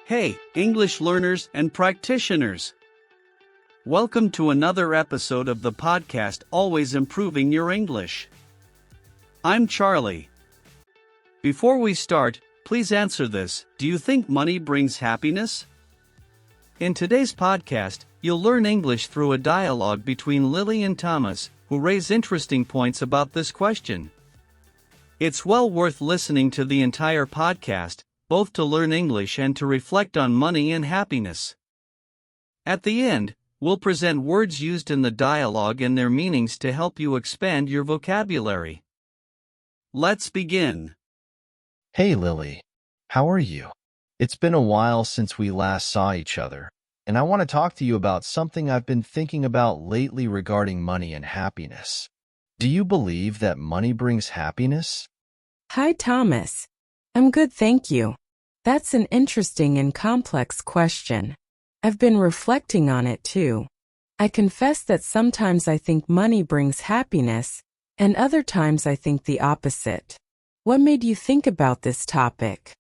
Hey, English learners and practitioners! Welcome to another episode of the podcast Always Improving Your English. I'm Charlie. Before we start, please answer this: do you think money brings happiness? In today's podcast, you'll learn English through a dialogue between Lily and Thomas, who raise interesting points about this question. It's well worth listening to the entire podcast, both to learn English and to reflect on money and happiness. At the end, we'll present words used in the dialogue and their meanings to help you expand your vocabulary. Let's begin. Hey Lily, how are you? It's been a while since we last saw each other, and I want to talk to you about something I've been thinking about lately regarding money and happiness. Do you believe that money brings happiness? Hi, Thomas. I'm good, thank you. That's an interesting and complex question. I've been reflecting on it too. I confess that sometimes I think money brings happiness, and other times I think the opposite. What made you think about this topic?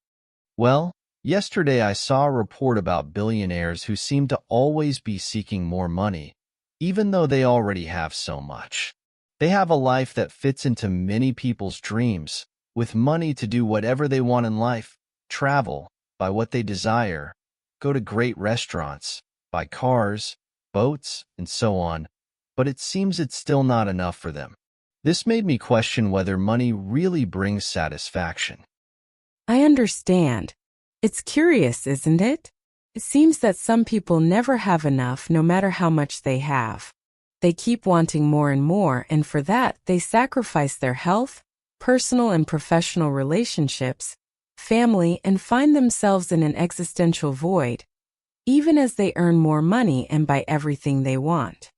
Well, yesterday I saw a report about billionaires who seem to always be seeking more money, even though they already have so much. They have a life that fits into many people's dreams, with money to do whatever they want in life, travel, buy what they desire, go to great restaurants, buy cars, boats, and so on, but it seems it's still not enough for them. This made me question whether money really brings satisfaction. I understand. It's curious, isn't it? It seems that some people never have enough no matter how much they have. They keep wanting more and more, and for that, they sacrifice their health, personal and professional relationships, family, and find themselves in an existential void, even as they earn more money and buy everything they want.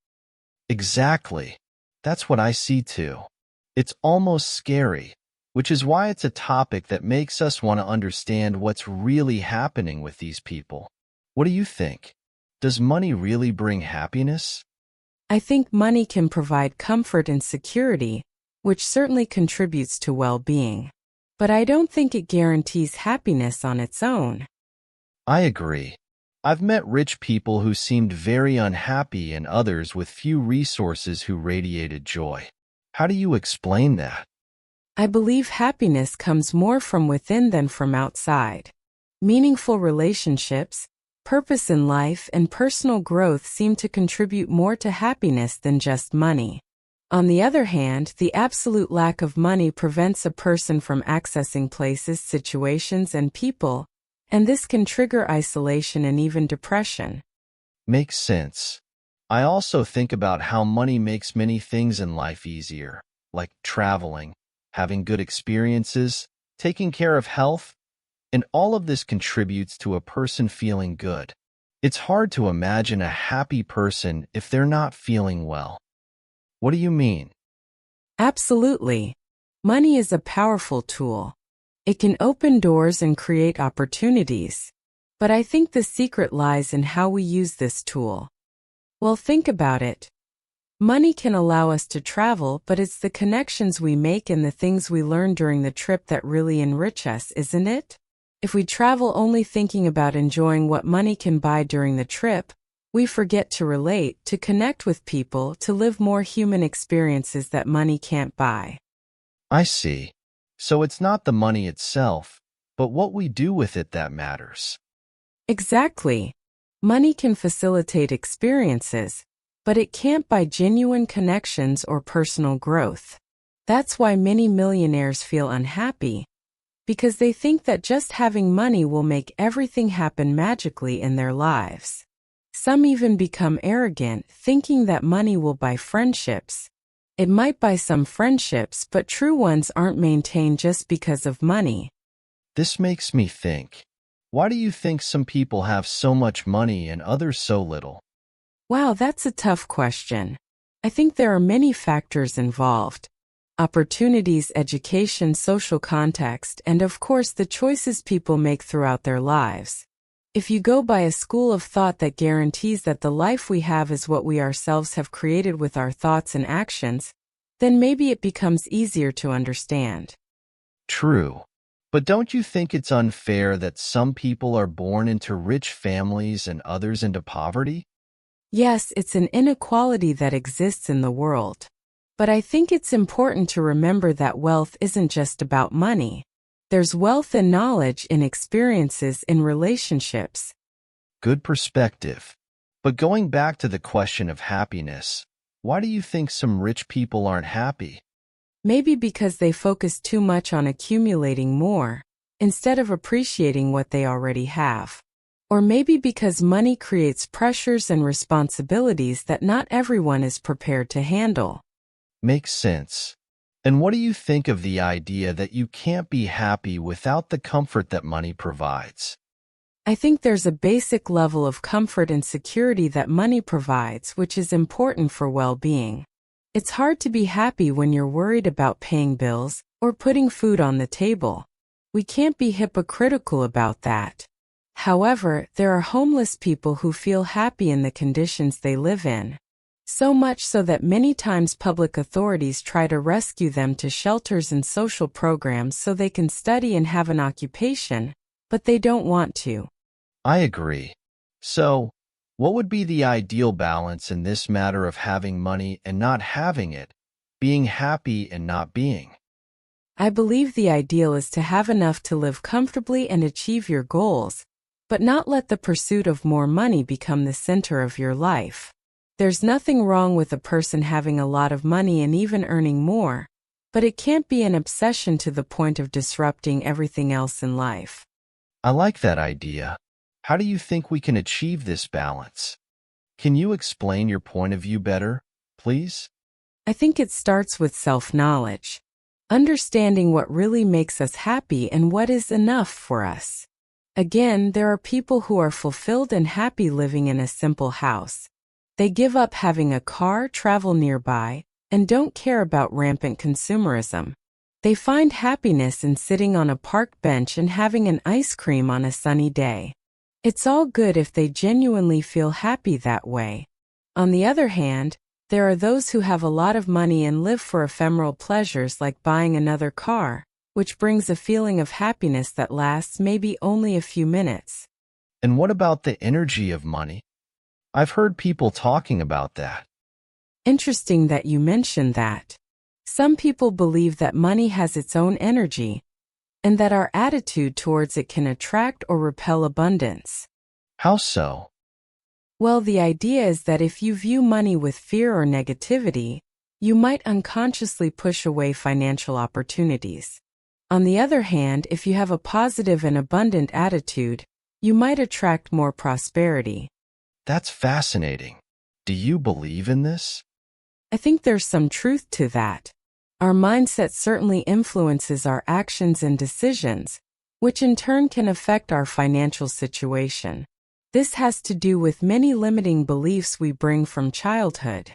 Exactly. That's what I see too. It's almost scary, which is why it's a topic that makes us want to understand what's really happening with these people. What do you think? Does money really bring happiness? I think money can provide comfort and security, which certainly contributes to well-being. But I don't think it guarantees happiness on its own. I agree. I've met rich people who seemed very unhappy and others with few resources who radiated joy. How do you explain that? I believe happiness comes more from within than from outside. Meaningful relationships, purpose in life, and personal growth seem to contribute more to happiness than just money. On the other hand, the absolute lack of money prevents a person from accessing places, situations, and people, and this can trigger isolation and even depression. Makes sense. I also think about how money makes many things in life easier, like traveling, having good experiences, taking care of health, and all of this contributes to a person feeling good. It's hard to imagine a happy person if they're not feeling well. What do you mean? Absolutely. Money is a powerful tool. It can open doors and create opportunities. But I think the secret lies in how we use this tool. Well, think about it. Money can allow us to travel, but it's the connections we make and the things we learn during the trip that really enrich us, isn't it? If we travel only thinking about enjoying what money can buy during the trip, we forget to relate, to connect with people, to live more human experiences that money can't buy. I see. So it's not the money itself, but what we do with it that matters. Exactly. Money can facilitate experiences, but it can't buy genuine connections or personal growth. That's why many millionaires feel unhappy, because they think that just having money will make everything happen magically in their lives. Some even become arrogant, thinking that money will buy friendships. It might buy some friendships, but true ones aren't maintained just because of money. This makes me think. Why do you think some people have so much money and others so little? Wow, that's a tough question. I think there are many factors involved. Opportunities, education, social context, and of course the choices people make throughout their lives. If you go by a school of thought that guarantees that the life we have is what we ourselves have created with our thoughts and actions, then maybe it becomes easier to understand. True. But don't you think it's unfair that some people are born into rich families and others into poverty? Yes, it's an inequality that exists in the world. But I think it's important to remember that wealth isn't just about money. There's wealth in knowledge, in experiences, in relationships. Good perspective. But going back to the question of happiness, why do you think some rich people aren't happy? Maybe because they focus too much on accumulating more, instead of appreciating what they already have. Or maybe because money creates pressures and responsibilities that not everyone is prepared to handle. Makes sense. And what do you think of the idea that you can't be happy without the comfort that money provides? I think there's a basic level of comfort and security that money provides, which is important for well-being. It's hard to be happy when you're worried about paying bills or putting food on the table. We can't be hypocritical about that. However, there are homeless people who feel happy in the conditions they live in. So much so that many times public authorities try to rescue them to shelters and social programs so they can study and have an occupation, but they don't want to. I agree. So, what would be the ideal balance in this matter of having money and not having it, being happy and not being? I believe the ideal is to have enough to live comfortably and achieve your goals, but not let the pursuit of more money become the center of your life. There's nothing wrong with a person having a lot of money and even earning more, but it can't be an obsession to the point of disrupting everything else in life. I like that idea. How do you think we can achieve this balance? Can you explain your point of view better, please? I think it starts with self-knowledge, understanding what really makes us happy and what is enough for us. Again, there are people who are fulfilled and happy living in a simple house. They give up having a car, travel nearby, and don't care about rampant consumerism. They find happiness in sitting on a park bench and having an ice cream on a sunny day. It's all good if they genuinely feel happy that way. On the other hand, there are those who have a lot of money and live for ephemeral pleasures like buying another car, which brings a feeling of happiness that lasts maybe only a few minutes. And what about the energy of money? I've heard people talking about that. Interesting that you mentioned that. Some people believe that money has its own energy, and that our attitude towards it can attract or repel abundance. How so? Well, the idea is that if you view money with fear or negativity, you might unconsciously push away financial opportunities. On the other hand, if you have a positive and abundant attitude, you might attract more prosperity. That's fascinating. Do you believe in this? I think there's some truth to that. Our mindset certainly influences our actions and decisions, which in turn can affect our financial situation. This has to do with many limiting beliefs we bring from childhood.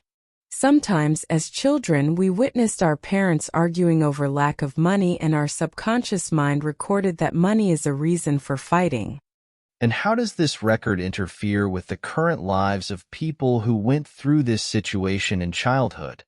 Sometimes, as children, we witnessed our parents arguing over lack of money, and our subconscious mind recorded that money is a reason for fighting. And how does this record interfere with the current lives of people who went through this situation in childhood?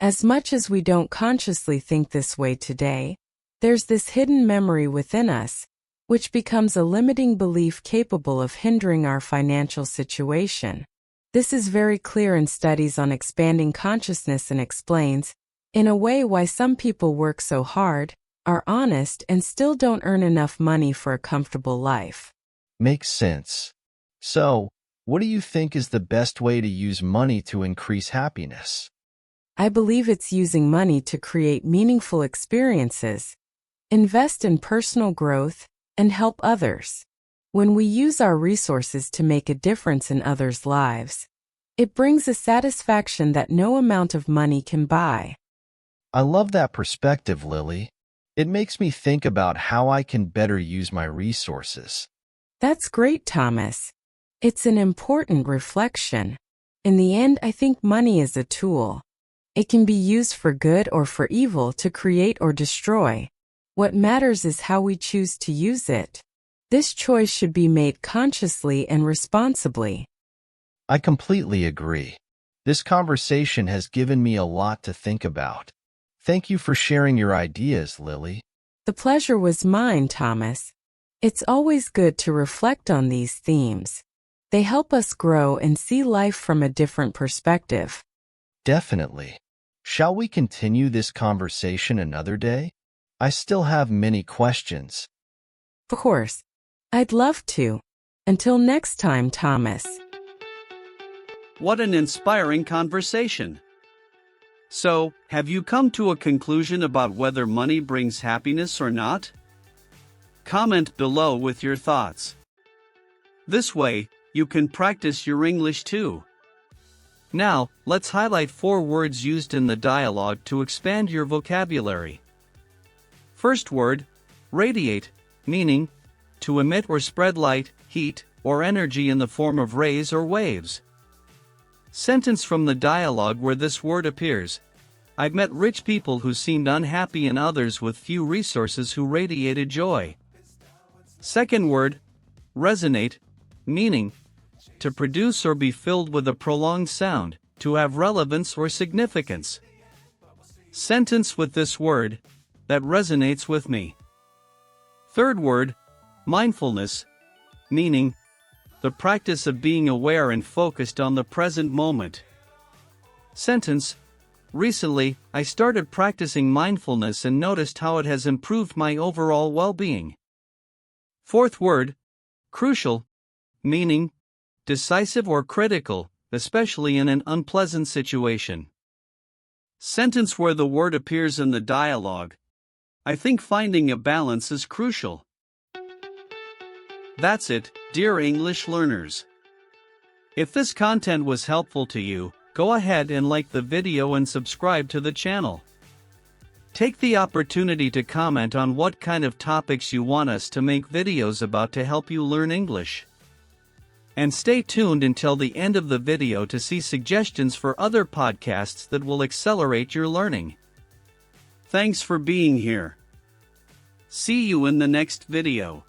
As much as we don't consciously think this way today, there's this hidden memory within us, which becomes a limiting belief capable of hindering our financial situation. This is very clear in studies on expanding consciousness and explains, in a way, why some people work so hard, are honest, and still don't earn enough money for a comfortable life. Makes sense. So, what do you think is the best way to use money to increase happiness? I believe it's using money to create meaningful experiences, invest in personal growth, and help others. When we use our resources to make a difference in others' lives, it brings a satisfaction that no amount of money can buy. I love that perspective, Lily. It makes me think about how I can better use my resources. That's great, Thomas. It's an important reflection. In the end, I think money is a tool. It can be used for good or for evil, to create or destroy. What matters is how we choose to use it. This choice should be made consciously and responsibly. I completely agree. This conversation has given me a lot to think about. Thank you for sharing your ideas, Lily. The pleasure was mine, Thomas. It's always good to reflect on these themes. They help us grow and see life from a different perspective. Definitely. Shall we continue this conversation another day? I still have many questions. Of course. I'd love to. Until next time, Thomas. What an inspiring conversation. So, have you come to a conclusion about whether money brings happiness or not? Comment below with your thoughts. This way, you can practice your English too. Now, let's highlight 4 words used in the dialogue to expand your vocabulary. First word, radiate, meaning to emit or spread light, heat, or energy in the form of rays or waves. Sentence from the dialogue where this word appears. I've met rich people who seemed unhappy and others with few resources who radiated joy. Second word, resonate, meaning to produce or be filled with a prolonged sound, to have relevance or significance. Sentence with this word, that resonates with me. Third word, mindfulness, meaning the practice of being aware and focused on the present moment. Sentence, recently, I started practicing mindfulness and noticed how it has improved my overall well-being. Fourth word, crucial, meaning decisive or critical, especially in an unpleasant situation. Sentence where the word appears in the dialogue. I think finding a balance is crucial. That's it, dear English learners. If this content was helpful to you, go ahead and like the video and subscribe to the channel. Take the opportunity to comment on what kind of topics you want us to make videos about to help you learn English. And stay tuned until the end of the video to see suggestions for other podcasts that will accelerate your learning. Thanks for being here. See you in the next video.